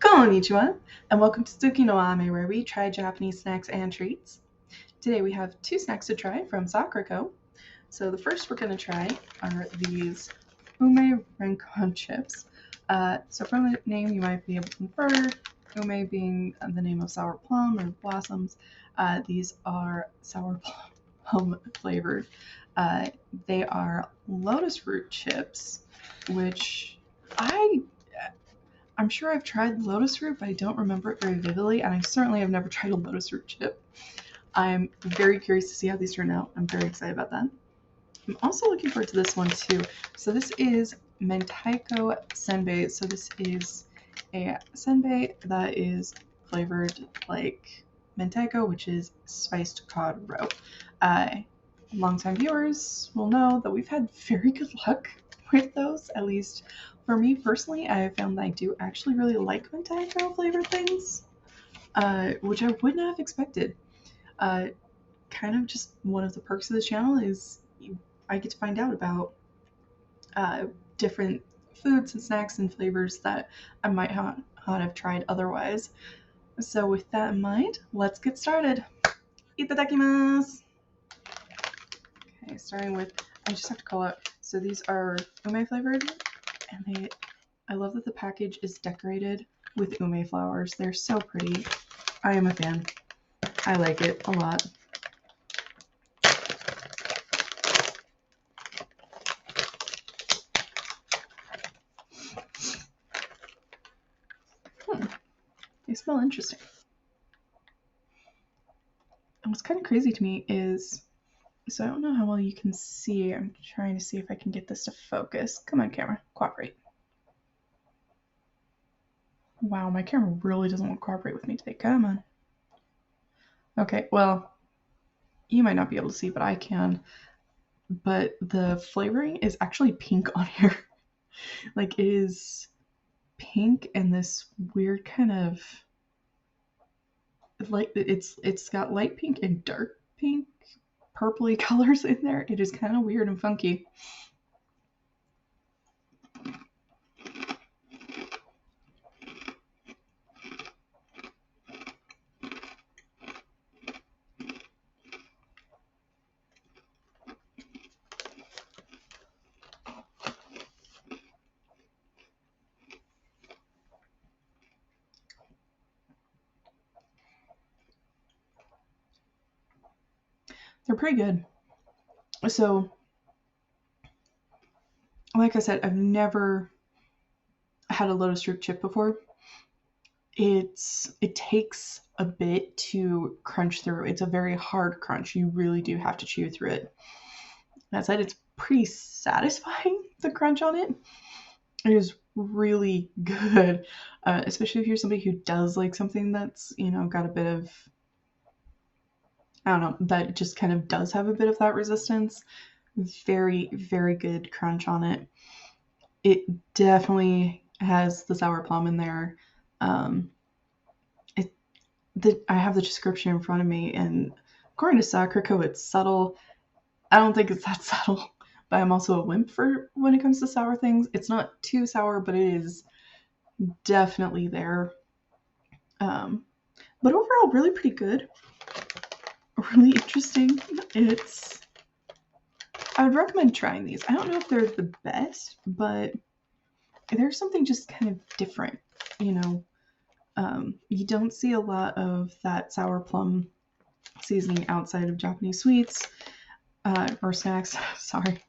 Konnichiwa, and welcome to Tsuki no Ame, where we try Japanese snacks and treats. Today we have two snacks to try from Sakurako. So the first we're going to try are these Ume Renkon Chips. So from the name you might be able to infer, Ume being the name of sour plum or blossoms. These are sour plum flavored. They are lotus root chips, which I'm sure I've tried lotus root, but I don't remember it very vividly, and I certainly have never tried a lotus root chip. I'm very curious to see how these turn out. I'm very excited about that. I'm also looking forward to this one too. So this is Mentaiko Senbei. So this is a senbei that is flavored like mentaiko, which is spiced cod roe. Longtime viewers will know that we've had very good luck with those, at least for me personally. I have found that I do actually really like mentaiko flavored things, which I would not have expected. Kind of just one of the perks of this channel is I get to find out about different foods and snacks and flavors that I might not have tried otherwise. So with that in mind, let's get started. Itadakimasu! Okay, starting with, I just have to call out, so these are ume flavored, and I love that the package is decorated with ume flowers. They're so pretty. I am a fan. I like it a lot. They smell interesting. And what's kind of crazy to me is, so I don't know how well you can see. I'm trying to see if I can get this to focus. Come on, camera. Cooperate. Wow, my camera really doesn't want to cooperate with me today. Come on. Okay, well, you might not be able to see, but I can. But the flavoring is actually pink on here. Like, it is pink and this weird kind of, like, it's got light pink and dark pink, purpley colors in there. It is kind of weird and funky. They're pretty good. So, like I said, I've never had a lotus root chip before. It takes a bit to crunch through. It's a very hard crunch. You really do have to chew through it. That said, it's pretty satisfying, the crunch on it. It is really good, especially if you're somebody who does like something that's, got a bit of, I don't know, that just kind of does have a bit of that resistance. Very, very good crunch on it. It definitely has the sour plum in there. I have the description in front of me, and according to Sakurako, it's subtle. I don't think it's that subtle, but I'm also a wimp for when it comes to sour things. It's not too sour, but it is definitely there. But overall, really pretty good. Really interesting. I would recommend trying these. I don't know if they're the best, but there's something just kind of different, You don't see a lot of that sour plum seasoning outside of Japanese sweets or snacks. Sorry.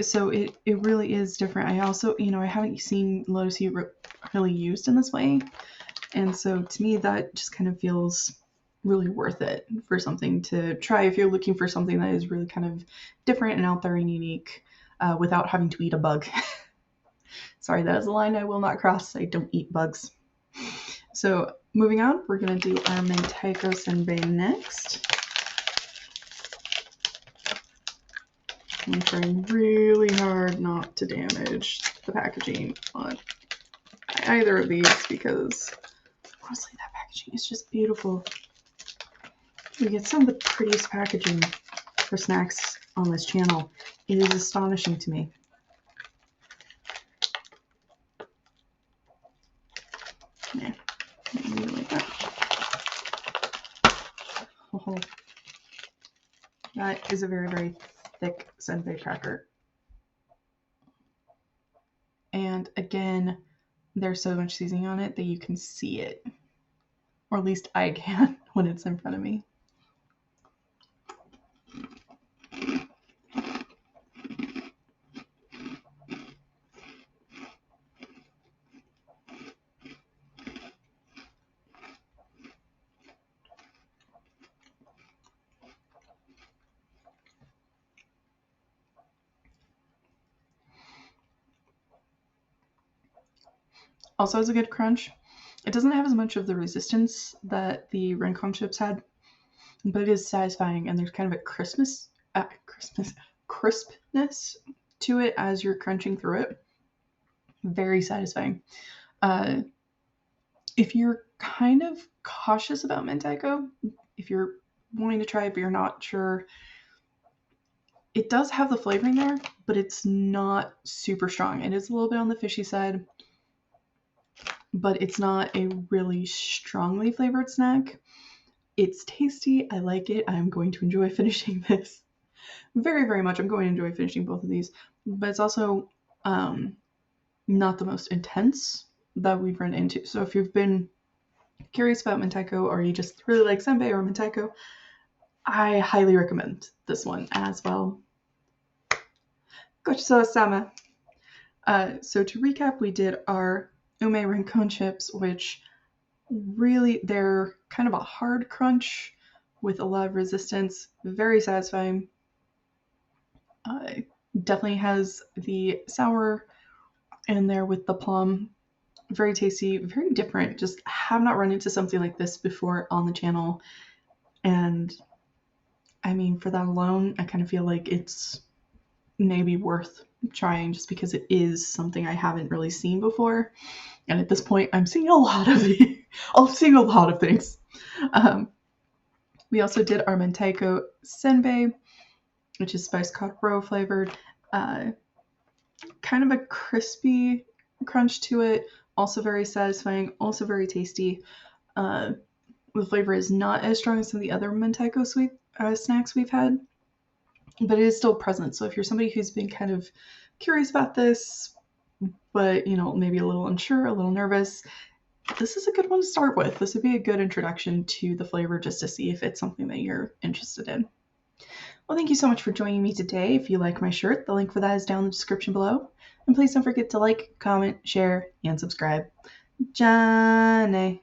So it really is different. I also, I haven't seen lotus root really used in this way. And so to me, that just kind of feels really worth it for something to try if you're looking for something that is really kind of different and out there and unique without having to eat a bug. Sorry, that is a line I will not cross. I don't eat bugs. So moving on, we're going to do our Mentaiko Senbei next. I'm trying really hard not to damage the packaging on either of these because honestly that packaging is just beautiful. We get some of the prettiest packaging for snacks on this channel. It is astonishing to me. Yeah, maybe like that. Oh, that is a very, very thick senbei cracker. And again, there's so much seasoning on it that you can see it. Or at least I can when it's in front of me. Also has a good crunch. It doesn't have as much of the resistance that the Renkon chips had, but it is satisfying, and there's kind of a crispness to it as you're crunching through it. Very satisfying. If you're kind of cautious about Mentaiko, if you're wanting to try it but you're not sure, it does have the flavoring there, but it's not super strong. It is a little bit on the fishy side, but it's not a really strongly flavored snack. It's tasty. I like it. I'm going to enjoy finishing this very, very much. I'm going to enjoy finishing both of these, but it's also not the most intense that we've run into. So if you've been curious about Mentaiko, or you just really like senbei or Mentaiko, I highly recommend this one as well. Gochisousama. So to recap, we did our Ume Renkon Chips, which really, they're kind of a hard crunch with a lot of resistance. Very satisfying. Definitely has the sour in there with the plum. Very tasty, very different. Just have not run into something like this before on the channel. And I mean, for that alone, I kind of feel like it's maybe worth trying just because it is something I haven't really seen before. And at this point, I'm seeing a lot of things. We also did our Mentaiko Senbei, which is spiced cod roe flavored. Kind of a crispy crunch to it. Also very satisfying. Also very tasty. The flavor is not as strong as some of the other Mentaiko sweet snacks we've had, but it is still present. So if you're somebody who's been kind of curious about this, but maybe a little unsure, a little nervous, this is a good one to start with. This would be a good introduction to the flavor just to see if it's something that you're interested in. Well, thank you so much for joining me today. If you like my shirt, the link for that is down in the description below. And please don't forget to like, comment, share, and subscribe. Jane.